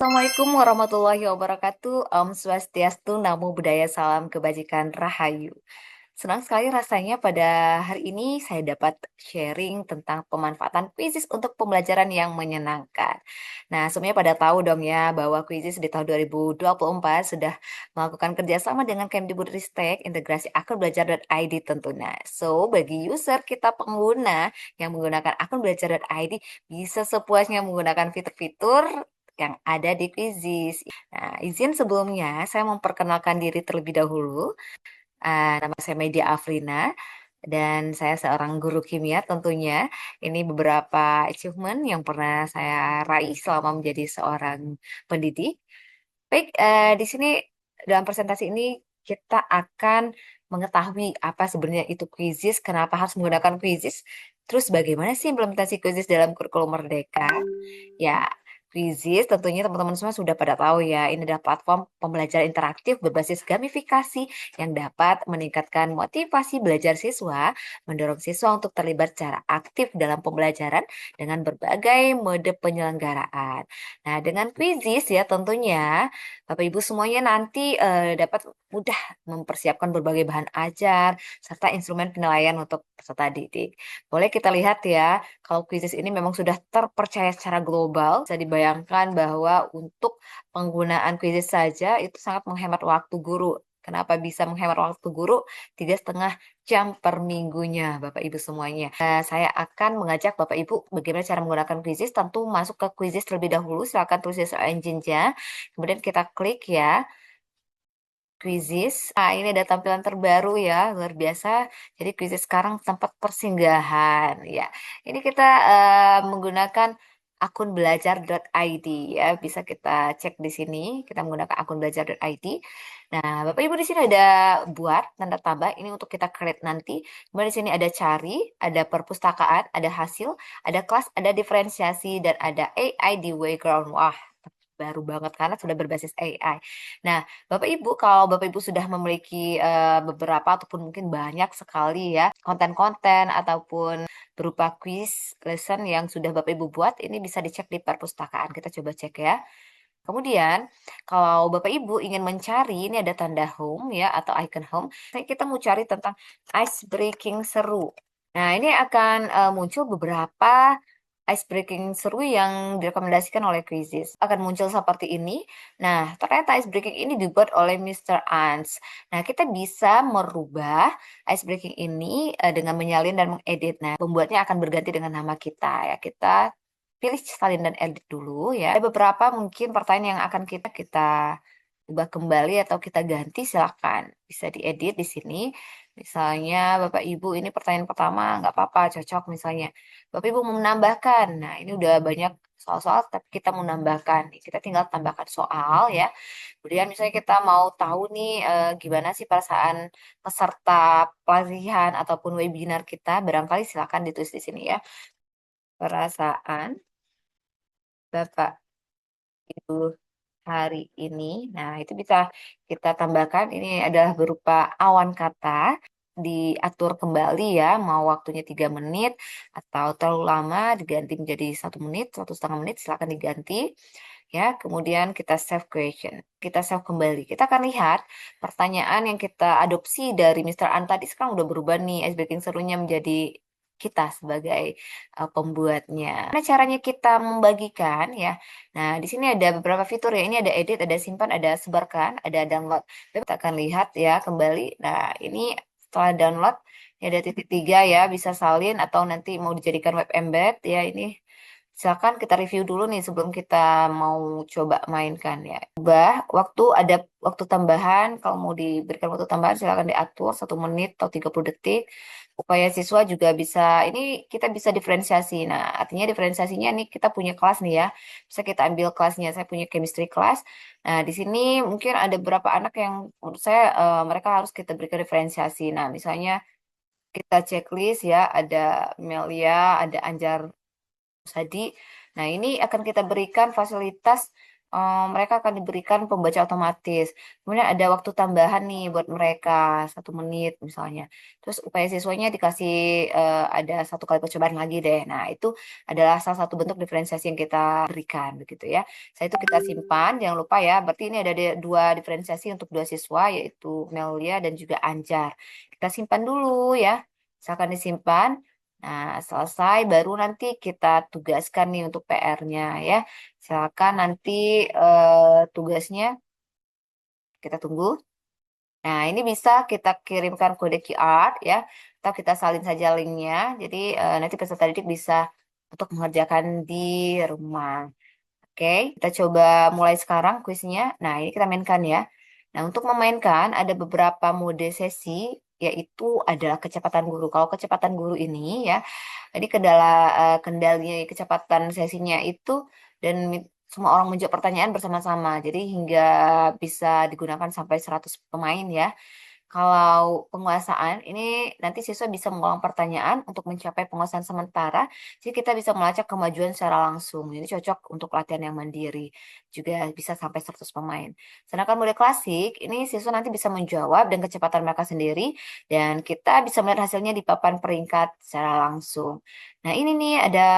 Assalamualaikum warahmatullahi wabarakatuh. Om Swastiastu, Namo Buddhaya, Salam Kebajikan, Rahayu. Senang sekali rasanya pada hari ini saya dapat sharing tentang pemanfaatan kuisis untuk pembelajaran yang menyenangkan. Nah, semuanya pada tahu dong ya bahwa kuisis di tahun 2024 sudah melakukan kerjasama dengan Kemdikbudristek integrasi akun belajar.id tentunya. So, bagi user kita pengguna yang menggunakan akun belajar.id bisa sepuasnya menggunakan fitur-fitur yang ada di Quizizz. Nah, izin sebelumnya saya memperkenalkan diri terlebih dahulu. Nama saya Media Afrina dan saya seorang guru kimia tentunya. Ini beberapa achievement yang pernah saya raih selama menjadi seorang pendidik. Baik, di sini dalam presentasi ini kita akan mengetahui apa sebenarnya itu Quizizz, kenapa harus menggunakan Quizizz, terus bagaimana sih implementasi Quizizz dalam kurikulum Merdeka. Ya, Quizizz tentunya teman-teman semua sudah pada tahu ya, ini adalah platform pembelajaran interaktif berbasis gamifikasi yang dapat meningkatkan motivasi belajar siswa, mendorong siswa untuk terlibat secara aktif dalam pembelajaran dengan berbagai mode penyelenggaraan. Nah, dengan Quizizz ya tentunya Bapak Ibu semuanya nanti dapat mudah mempersiapkan berbagai bahan ajar serta instrumen penilaian untuk peserta didik. Boleh kita lihat ya, kalau Quizizz ini memang sudah terpercaya secara global, bisa dibayangkan bahwa untuk penggunaan Quizizz saja itu sangat menghemat waktu guru. Kenapa bisa menghemat waktu guru? 3,5 jam per minggunya, Bapak Ibu semuanya. Saya akan mengajak Bapak Ibu bagaimana cara menggunakan Quizizz. Tentu masuk ke Quizizz terlebih dahulu. Silakan tulis search engine-nya. Kemudian kita klik ya. Quizizz. Nah, ini ada tampilan terbaru ya, luar biasa. Jadi Quizizz sekarang tempat persinggahan ya. Ini kita menggunakan akun belajar.id ya. Bisa kita cek di sini. Kita menggunakan akun belajar.id. Nah, Bapak Ibu di sini ada buat tanda tambah ini untuk kita create nanti. Kemudian di sini ada cari, ada perpustakaan, ada hasil, ada kelas, ada diferensiasi dan ada AI di background. Wah, baru banget karena sudah berbasis AI. Nah, Bapak Ibu, kalau Bapak Ibu sudah memiliki beberapa ataupun mungkin banyak sekali ya konten-konten ataupun berupa quiz lesson yang sudah Bapak Ibu buat, ini bisa dicek di perpustakaan. Kita coba cek ya. Kemudian, kalau Bapak Ibu ingin mencari, ini ada tanda home ya atau icon home. Kita mau cari tentang ice breaking seru. Nah, ini akan muncul beberapa ice breaking seru yang direkomendasikan oleh Quizizz. Akan muncul seperti ini. Nah, ternyata ice breaking ini dibuat oleh Mr. Ans. Nah, kita bisa merubah ice breaking ini dengan menyalin dan mengedit. Nah, pembuatnya akan berganti dengan nama kita ya. Kita pilih salin dan edit dulu ya. Ada beberapa mungkin pertanyaan yang akan kita ubah kembali atau kita ganti, silakan bisa diedit di sini. Misalnya Bapak Ibu ini pertanyaan pertama nggak apa-apa, cocok misalnya. Bapak Ibu mau menambahkan. Nah, ini udah banyak soal-soal tapi kita mau menambahkan. Kita tinggal tambahkan soal ya. Kemudian misalnya kita mau tahu nih gimana sih perasaan peserta pelatihan ataupun webinar kita, barangkali silakan ditulis di sini ya. Perasaan Bapak Ibu hari ini. Nah, itu bisa kita tambahkan. Ini adalah berupa awan kata. Diatur kembali ya, mau waktunya 3 menit atau terlalu lama diganti menjadi 1 menit, 1,5 menit, silakan diganti. Ya, kemudian kita save question. Kita save kembali. Kita akan lihat pertanyaan yang kita adopsi dari Mr. An tadi sekarang udah berubah nih, ice breaking serunya menjadi kita sebagai pembuatnya. Nah, caranya kita membagikan ya. Nah, di sini ada beberapa fitur ya. Ini ada edit, ada simpan, ada sebarkan, ada download. Kita akan lihat ya kembali. Nah, ini setelah download, ini ada titik 3 ya, bisa salin atau nanti mau dijadikan web embed ya. Ini silakan kita review dulu nih sebelum kita mau coba mainkan ya. Ubah waktu, ada waktu tambahan. Kalau mau diberikan waktu tambahan silakan diatur 1 menit atau 30 detik. Upaya siswa juga bisa, ini kita bisa diferensiasi. Nah, artinya diferensiasinya nih kita punya kelas nih ya. Bisa kita ambil kelasnya. Saya punya chemistry class. Nah, di sini mungkin ada beberapa anak yang menurut saya mereka harus kita berikan diferensiasi. Nah, misalnya kita checklist ya, ada Melia, ada Anjar Sadi. Nah, ini akan kita berikan fasilitas mereka akan diberikan pembaca otomatis. Kemudian ada waktu tambahan nih buat mereka 1 menit misalnya. Terus upaya siswanya dikasih ada 1 kali percobaan lagi deh. Nah itu adalah salah satu bentuk diferensiasi yang kita berikan begitu ya. Saya itu kita simpan, jangan lupa ya. Berarti ini ada 2 diferensiasi untuk 2 siswa yaitu Melia dan juga Anjar. Kita simpan dulu ya. Misalkan disimpan. Nah, selesai baru nanti kita tugaskan nih untuk PR-nya ya. Silakan nanti tugasnya kita tunggu. Nah, ini bisa kita kirimkan kode QR ya, atau kita salin saja linknya. Jadi nanti peserta didik bisa untuk mengerjakan di rumah. Oke, kita coba mulai sekarang kuisnya. Nah, ini kita mainkan ya. Nah, untuk memainkan ada beberapa mode sesi, yaitu adalah kecepatan guru. Kalau kecepatan guru ini ya, jadi kendalinya kecepatan sesinya itu dan semua orang menjawab pertanyaan bersama-sama. Jadi hingga bisa digunakan sampai 100 pemain ya. Kalau penguasaan, ini nanti siswa bisa mengulang pertanyaan untuk mencapai penguasaan sementara. Jadi kita bisa melacak kemajuan secara langsung. Ini cocok untuk latihan yang mandiri. Juga bisa sampai 100 pemain. Sedangkan mode klasik, ini siswa nanti bisa menjawab dengan kecepatan mereka sendiri. Dan kita bisa melihat hasilnya di papan peringkat secara langsung. Nah ini nih ada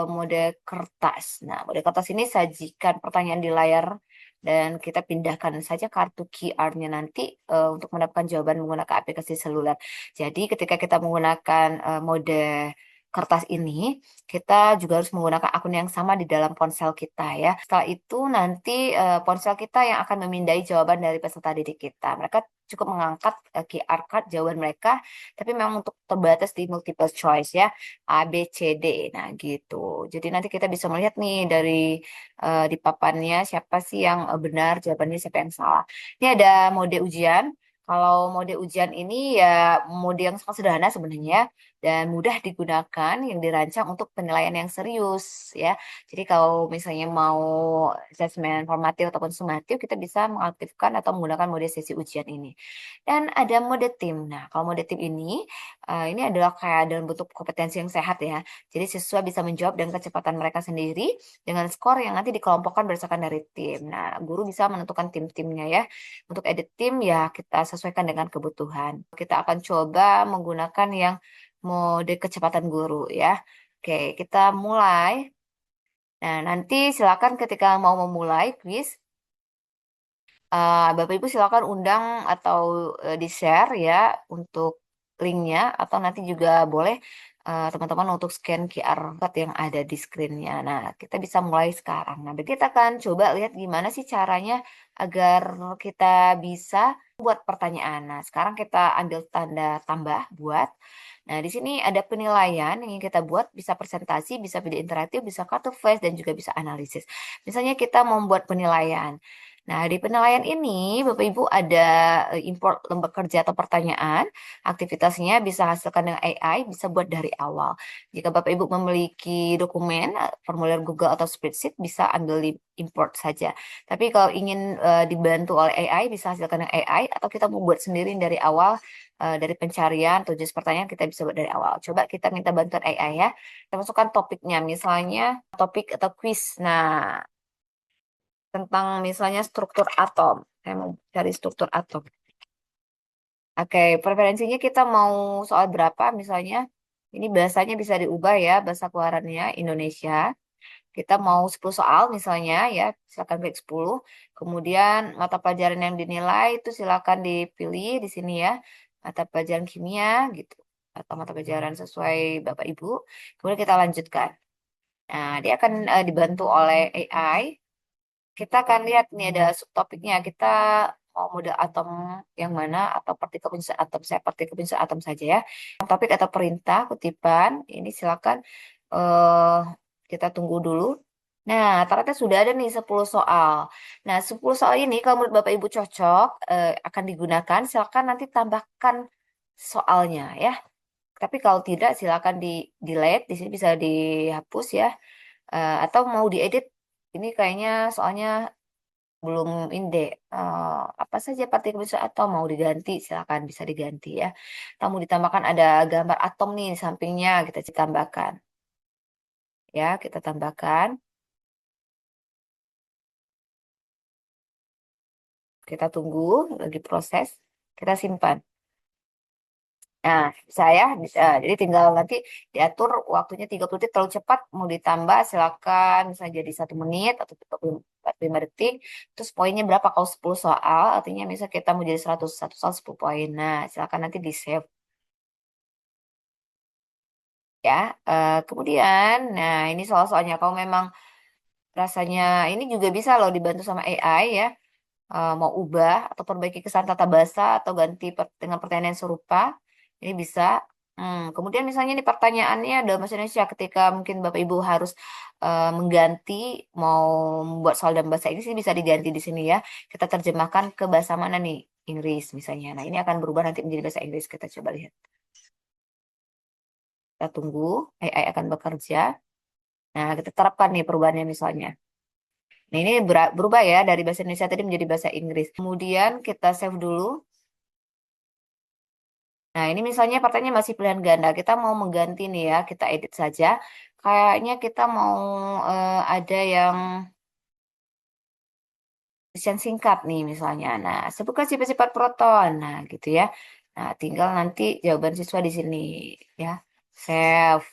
mode kertas. Nah mode kertas ini sajikan pertanyaan di layar dan kita pindahkan saja kartu QR-nya nanti untuk mendapatkan jawaban menggunakan aplikasi seluler. Jadi ketika kita menggunakan mode kertas ini, kita juga harus menggunakan akun yang sama di dalam ponsel kita ya. Setelah itu nanti ponsel kita yang akan memindai jawaban dari peserta didik kita. Mereka cukup mengangkat QR card jawaban mereka, tapi memang untuk terbatas di multiple choice ya, A, B, C, D. Nah gitu. Jadi nanti kita bisa melihat nih dari di papannya siapa sih yang benar, jawabannya siapa yang salah. Ini ada mode ujian. Kalau mode ujian ini ya mode yang sangat sederhana sebenarnya dan mudah digunakan yang dirancang untuk penilaian yang serius ya. Jadi kalau misalnya mau asesmen formatif ataupun sumatif kita bisa mengaktifkan atau menggunakan mode sesi ujian ini. Dan ada mode tim. Nah, kalau mode tim ini adalah kayak dalam bentuk kompetensi yang sehat ya. Jadi siswa bisa menjawab dengan kecepatan mereka sendiri dengan skor yang nanti dikelompokkan berdasarkan dari tim. Nah, guru bisa menentukan tim-timnya ya. Untuk edit tim ya kita sesuaikan dengan kebutuhan. Kita akan coba menggunakan yang mode kecepatan guru ya. Oke, kita mulai. Nah, nanti silakan ketika mau memulai quiz, Bapak Ibu silakan undang atau di-share ya untuk linknya atau nanti juga boleh teman-teman untuk scan QR code yang ada di screen-nya. Nah, kita bisa mulai sekarang. Nah, kita akan coba lihat gimana sih caranya agar kita bisa buat pertanyaan. Nah, sekarang kita ambil tanda tambah buat. Nah, di sini ada penilaian yang ingin kita buat, bisa presentasi, bisa video interaktif, bisa kartu flash, dan juga bisa analisis. Misalnya kita mau membuat penilaian. Nah, di penilaian ini, Bapak Ibu ada import lembar kerja atau pertanyaan. Aktivitasnya bisa hasilkan dengan AI, bisa buat dari awal. Jika Bapak Ibu memiliki dokumen, formulir Google atau spreadsheet, bisa ambil di import saja. Tapi kalau ingin dibantu oleh AI, bisa hasilkan dengan AI, atau kita mau buat sendiri dari awal, dari pencarian atau jenis pertanyaan, kita bisa buat dari awal. Coba kita minta bantuan AI ya. Kita masukkan topiknya, misalnya topik atau quiz. Nah, tentang misalnya struktur atom. Saya mau cari struktur atom. Oke, preferensinya kita mau soal berapa misalnya. Ini bahasanya bisa diubah ya, bahasa keluarannya Indonesia. Kita mau 10 soal misalnya ya, silakan klik 10. Kemudian mata pelajaran yang dinilai itu silakan dipilih di sini ya. Mata pelajaran kimia gitu atau mata pelajaran sesuai Bapak Ibu. Kemudian kita lanjutkan. Nah, dia akan dibantu oleh AI. Kita akan lihat nih ada subtopiknya. Kita mau model atom yang mana atau partikel penyusun atom. Saya partikel penyusun atom saja ya. Topik atau perintah kutipan ini silakan eh kita tunggu dulu. Nah, ternyata sudah ada nih 10 soal. Nah, 10 soal ini kalau menurut Bapak Ibu cocok akan digunakan, silakan nanti tambahkan soalnya ya. Tapi kalau tidak silakan di delete, di sini bisa dihapus ya. Atau mau diedit ini kayaknya soalnya belum ini deh apa saja partikel besar atau mau diganti silakan bisa diganti ya. Kamu ditambahkan ada gambar atom nih di sampingnya kita tambahkan ya kita tambahkan. Kita tunggu, lagi proses, kita simpan. Nah, saya bisa, jadi tinggal nanti diatur waktunya 30 detik, terlalu cepat, mau ditambah silakan, misalnya jadi 1 menit atau 45 detik, terus poinnya berapa, kalau 10 soal, artinya misalnya kita mau jadi 100 satu soal 10 poin, nah silakan nanti di save ya. Kemudian, nah ini soal-soalnya, kalau memang rasanya ini juga bisa loh dibantu sama AI ya. Mau ubah atau perbaiki kesan tata bahasa atau ganti dengan pertanyaan yang serupa, ini bisa. Kemudian misalnya ini pertanyaannya dalam bahasa Indonesia, ketika mungkin Bapak Ibu harus mengganti, mau membuat soal dalam bahasa Inggris, ini bisa diganti di sini ya. Kita terjemahkan ke bahasa mana nih? Inggris misalnya. Nah, ini akan berubah nanti menjadi bahasa Inggris. Kita coba lihat. Kita tunggu, AI akan bekerja. Nah, kita terapkan nih perubahannya misalnya. Nah, ini berubah ya dari bahasa Indonesia tadi menjadi bahasa Inggris. Kemudian kita save dulu. Nah, ini misalnya pertanyaan masih pilihan ganda. Kita mau mengganti nih ya, kita edit saja. Kayaknya kita mau ada yang tulisan singkat nih misalnya. Nah, sebutkan sifat-sifat proton. Nah, gitu ya. Nah, tinggal nanti jawaban siswa di sini ya. Save.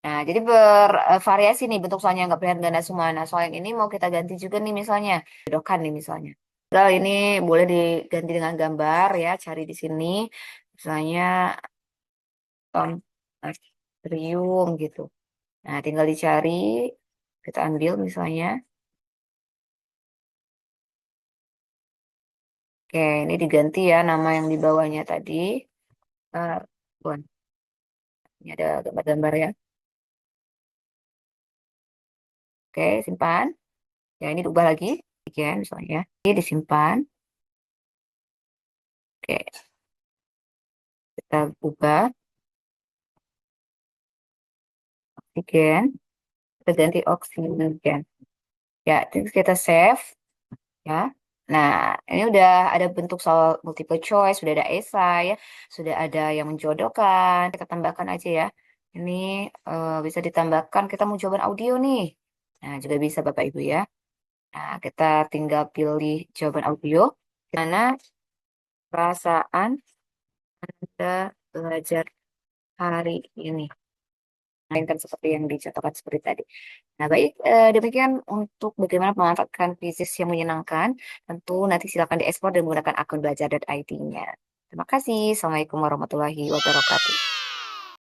Nah, jadi bervariasi nih bentuk soalnya, nggak pilihan ganda semua. Nah, soal yang ini mau kita ganti juga nih misalnya. Jodohkan nih misalnya. Padahal ini boleh diganti dengan gambar ya, cari di sini. Misalnya natrium gitu. Nah, tinggal dicari, kita ambil misalnya. Oke, ini diganti ya nama yang di bawahnya tadi. Bukan, ini ada gambar-gambar ya. Oke, simpan. Ya, ini diubah lagi. Oke, misalnya. Ini disimpan. Oke, kita ubah. Oksigen. Kita ganti oksigen. Ya, terus kita save. Ya. Nah, ini udah ada bentuk soal multiple choice, sudah ada esai, ya, sudah ada yang menjodohkan. Kita tambahkan aja ya. Ini bisa ditambahkan, kita mau jawaban audio nih. Nah, juga bisa Bapak Ibu ya. Nah, kita tinggal pilih jawaban audio. Mana perasaan Anda belajar hari ini? Mainkan seperti yang dicontohkan seperti tadi. Nah, baik, demikian untuk bagaimana memanfaatkan kuisis yang menyenangkan. Tentu nanti silakan diekspor dan menggunakan akun belajar.id-nya. Terima kasih. Assalamualaikum warahmatullahi wabarakatuh.